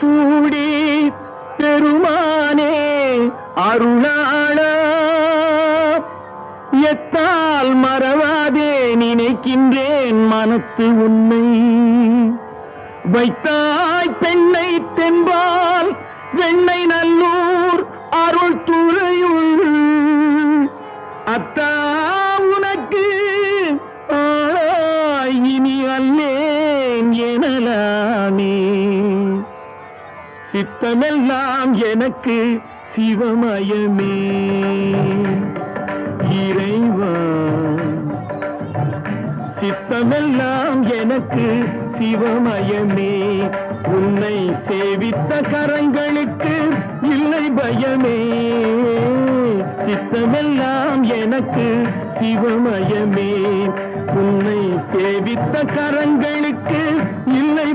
சூடி பெருமானே அருளாள எத்தால் மறவாதே நினைக்கின்றேன் மனத்து உன்னை வைத்தாய் பெண்ணை தென்பால் வெண்ணை நல்லூர் அருள் துறையுள் அத்தா உனக்கு இனி அல்லேன் எனலாமே சித்தமெல்லாம் எனக்கு சிவமயமே இறைவா சித்தமெல்லாம் எனக்கு சிவமயமே உன்னை சேவித்த கரங்களுக்கு இல்லை பயமே சித்தமெல்லாம் எனக்கு சிவமயமே உன்னை சேவித்த கரங்களுக்கு இல்லை